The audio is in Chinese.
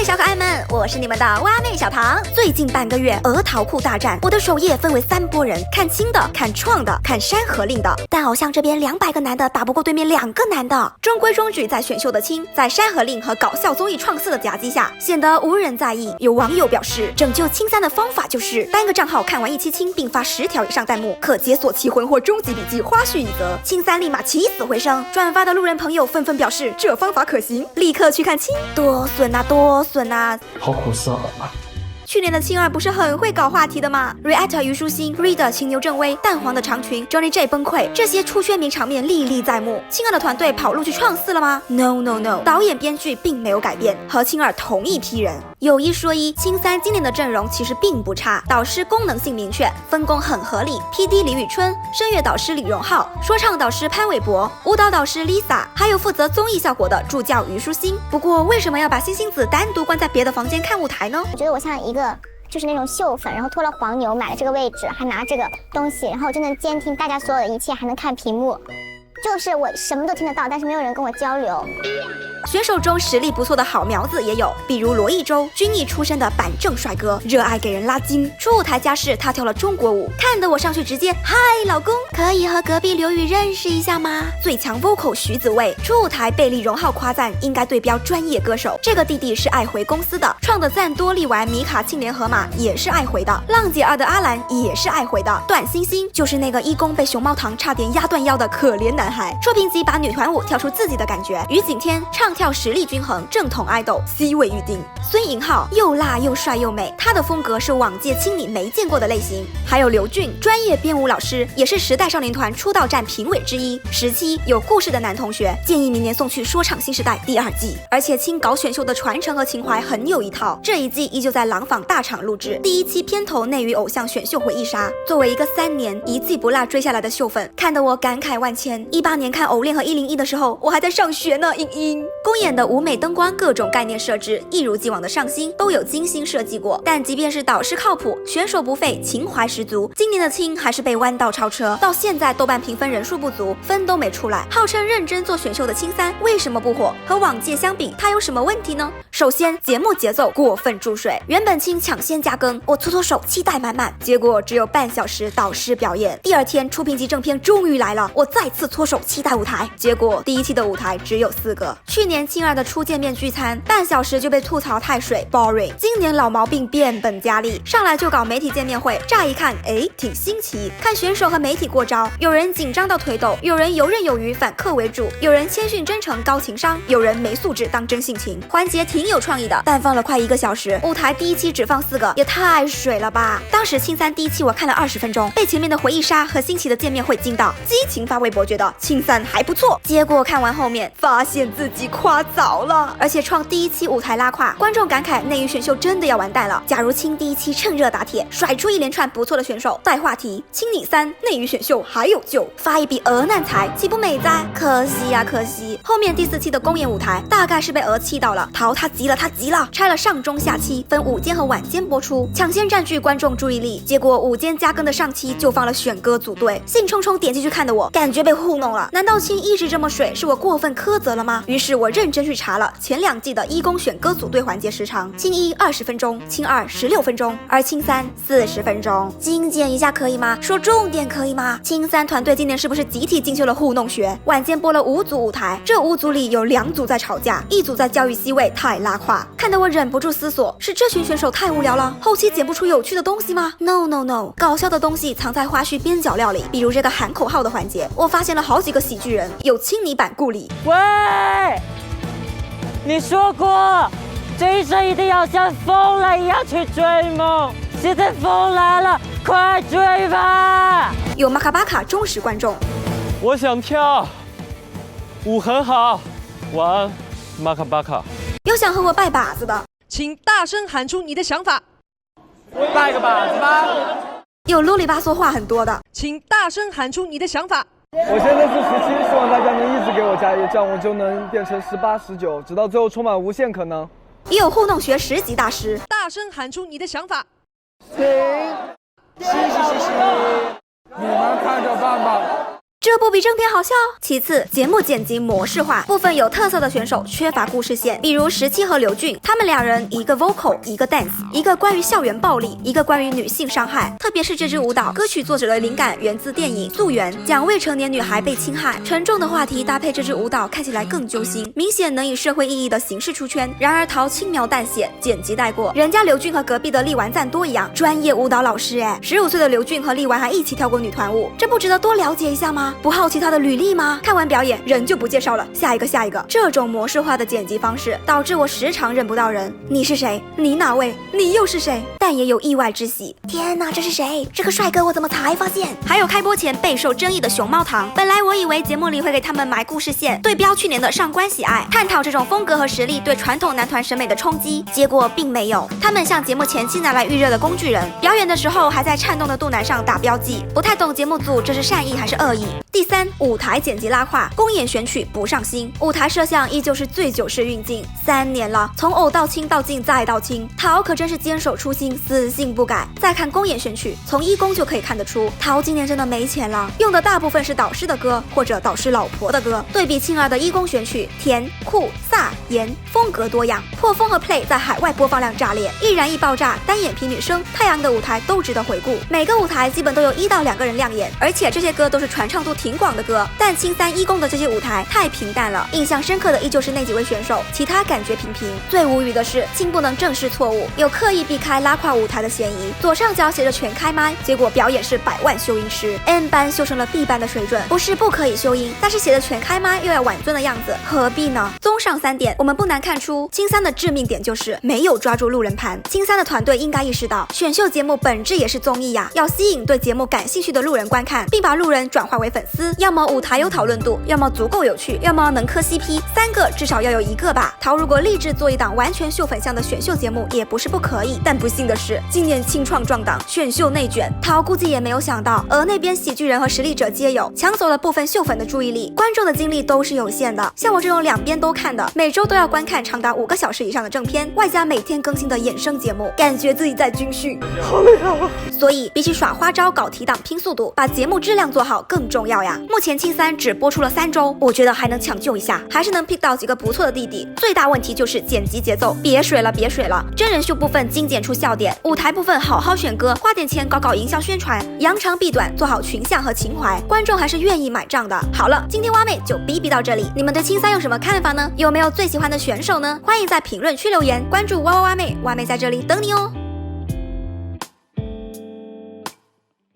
小可爱们，我是你们的蛙妹小糖。最近半个月，鹅桃裤大战，我的首页分为3波人：看清的、看创的、看山河令的。但偶像这边200个男的打不过对面2个男的，中规中矩在选秀的清，在山河令和搞笑综艺创4的夹击下，显得无人在意。有网友表示，拯救清3的方法就是单个账号看完1期清，并发10条以上弹幕，可解锁奇魂或终极笔记花絮1则。清3立马起死回生，转发的路人朋友纷纷表示这方法可行，立刻去看清。多损啊，多损啊！好苦涩啊！去年的清2不是很会搞话题的吗 ？Reactor 虞书欣、Reader 青牛正威、蛋黄的长裙、Johnny J 崩溃，这些出圈名场面历历在目。清2的团队跑路去创4了吗 ？No No No， 导演编剧并没有改变，和清2同一批人。有一说一，清3今年的阵容其实并不差，导师功能性明确，分工很合理。PD 李宇春，声乐导师李荣浩，说唱导师潘玮柏，舞蹈导师 Lisa， 还有负责综艺效果的助教虞书欣。不过为什么要把星星子单独关在别的房间看舞台呢？我觉得我像一个就是那种秀粉，然后托了黄牛买了这个位置，还拿这个东西，然后就能监听大家所有的一切，还能看屏幕。就是我什么都听得到，但是没有人跟我交流。选手中实力不错的好苗子也有，比如罗一舟，军艺出身的板正帅哥，热爱给人拉筋。初舞台加试，他跳了中国舞，看得我上去直接嗨，老公，可以和隔壁刘宇认识一下吗？最强 vocal 徐子蔚，初舞台被李荣浩夸赞应该对标专业歌手。这个弟弟是爱回公司的，创的赞多利丸米卡庆联河马也是爱回的，浪姐2的阿兰也是爱回的，段星星就是那个一公被熊猫糖差点压断腰的可怜男孩。说评级把女团舞跳出自己的感觉，于景天唱跳实力均衡，正统爱豆 C 位预定。孙颖浩又辣又帅又美，他的风格是往届清里没见过的类型。还有刘俊，专业编舞老师，也是时代少年团出道战评委之一。17有故事的男同学，建议明年送去说唱新时代第2季。而且清搞选秀的传承和情怀很有一套，这一季依旧在廊坊大厂录制。第1期片头内娱偶像选秀回忆杀，作为一个3年1季不落追下来的秀粉，看得我感慨万千。18年看偶练和101的时候，我还在上学呢。英英公演的舞美灯光各种概念设置，一如既往的上新，都有精心设计过。但即便是导师靠谱，选手不废，情怀十足，今年的清还是被弯道超车，到现在豆瓣评分人数不足，分都没出来。号称认真做选秀的清3为什么不火？和往届相比，它有什么问题呢？首先，节目节奏过分注水，原本清抢先加更，我搓手期待满满，结果只有半小时导师表演。第2天出评级正片终于来了，我再次搓手期待舞台，结果第1期的舞台只有4个。去年清2的初见面聚餐，半小时就被吐槽太水 boring， 今年老毛病变本加厉，上来就搞媒体见面会，乍一看挺新奇，看选手和媒体过招，有人紧张到腿抖，有人游刃有余反客为主，有人谦逊真诚高情商，有人没素质当真性情。环节挺有创意的，但放了快1个小时，舞台第1期只放4个，也太水了吧。当时清3第1期我看了20分钟，被前面的回忆杀和新奇的见面会惊到，激情发微博觉得清3还不错，结果看完后面发现自己夸早了，而且创第1期舞台拉胯，观众感慨内娱选秀真的要完蛋了。假如清第1期趁热打铁，甩出一连串不错的选手带话题，清你3内娱选秀还有救，发一笔鹅难财，岂不美哉？可惜呀可惜。后面第4期的公演舞台大概是被鹅气到了，淘他急了，拆了上中下期，分午间和晚间播出，抢先占据观众注意力。结果午间加更的上期就放了选歌组队，兴冲冲点进去看的我感觉被糊弄了。难道清一直这么水，是我过分苛责了吗？于是我认真去查了前2季的一公选歌组队环节时长，清1 20分钟，清2 16分钟，而清3 40分钟。精简一下可以吗？说重点可以吗？清3团队今年是不是集体进修了糊弄学？晚间播了5组舞台，这5组里有2组在吵架，1组在教育 C 位太拉胯，看得我忍不住思索，是这群选手太无聊了，后期剪不出有趣的东西吗？ No No No， 搞笑的东西藏在花絮边角料里，比如这个喊口号的环节，我发现了好几个喜剧人，有青泥版顾里。喂，你说过这一生一定要像风来一样去追梦，现在风来了，快追吧！有马卡巴卡忠实观众，我想跳舞很好，晚安，马卡巴卡。有想和我拜把子的，请大声喊出你的想法。拜个把子吧。有啰里吧嗦话很多的，请大声喊出你的想法。我现在是17，希望大家能一直给我加油，这样我就能变成18、19，直到最后充满无限可能。也有糊弄学10级大师，大声喊出你的想法。行，嘻嘻嘻嘻，你们看着办吧。这不比正片好笑？其次，节目剪辑模式化，部分有特色的选手缺乏故事线，比如17和刘俊，他们两人一个 vocal， 一个 dance， 一个关于校园暴力，一个关于女性伤害。特别是这支舞蹈，歌曲作者的灵感源自电影《溯源》，讲未成年女孩被侵害，沉重的话题搭配这支舞蹈，看起来更揪心，明显能以社会意义的形式出圈。然而陶轻描淡写，剪辑带过，人家刘俊和隔壁的力丸赞多一样，专业舞蹈老师哎，15岁的刘俊和力丸还一起跳过女团舞，这不值得多了解一下吗？不好奇他的履历吗？看完表演人就不介绍了，下一个。这种模式化的剪辑方式导致我时常认不到人，你是谁？你哪位？你又是谁？但也有意外之喜。天哪，这是谁？这个帅哥我怎么才发现？还有开播前备受争议的熊猫堂，本来我以为节目里会给他们埋故事线，对标去年的上官喜爱，探讨这种风格和实力对传统男团审美的冲击，结果并没有。他们像节目前期拿来预热的工具人，表演的时候还在颤动的肚腩上打标记，不太懂节目组这是善意还是恶意。第三，舞台剪辑拉胯，公演选曲不上心，舞台摄像依旧是最久式运镜，3年了，从偶到轻到近再到轻，陶可真是坚守初心，死性不改。再看公演选曲，从一公就可以看得出，陶今年真的没钱了，用的大部分是导师的歌或者导师老婆的歌。对比庆儿的一公选曲，甜、酷、飒、严，风格多样，破风和 play 在海外播放量炸裂，易燃易爆炸，单眼皮女生，太阳的舞台都值得回顾。每个舞台基本都有1到2个人亮眼，而且这些歌都是传唱度挺广的歌。但青3一公的这些舞台太平淡了，印象深刻的依旧是那几位选手，其他感觉平平。最无语的是，青不能正视错误，有刻意避开拉胯舞台的嫌疑。左上角写着全开麦，结果表演是100万修音师 ，N 班修成了 B 班的水准。不是不可以修音，但是写的全开麦又要挽尊的样子，何必呢？综上3点，我们不难看出，青3的致命点就是没有抓住路人盘。青3的团队应该意识到，选秀节目本质也是综艺呀，要吸引对节目感兴趣的路人观看，并把路人转化为粉丝。要么舞台有讨论度，要么足够有趣，要么能磕 CP，3个至少要有1个吧。陶如果立志做一档完全秀粉向的选秀节目，也不是不可以。但不幸的是，今年清创壮档，选秀内卷，陶估计也没有想到，而那边喜剧人和实力者皆有，抢走了部分秀粉的注意力。观众的精力都是有限的，像我这种2边都看的，每周都要观看长达5个小时以上的正片，外加每天更新的衍生节目，感觉自己在军训，好累啊！所以比起耍花招搞提档拼速度，把节目质量做好更重要呀。目前青3只播出了3周，我觉得还能抢救一下，还是能 pick 到几个不错的弟弟。最大问题就是剪辑节奏，别水了，真人秀部分精简出笑点，舞台部分好好选歌，花点钱搞营销宣传，扬长避短，做好群像和情怀，观众还是愿意买账的。好了，今天蛙妹就逼到这里，你们对青3有什么看法呢？有没有最喜欢的选手呢？欢迎在评论区留言，关注哇哇哇妹，蛙妹在这里等你哦。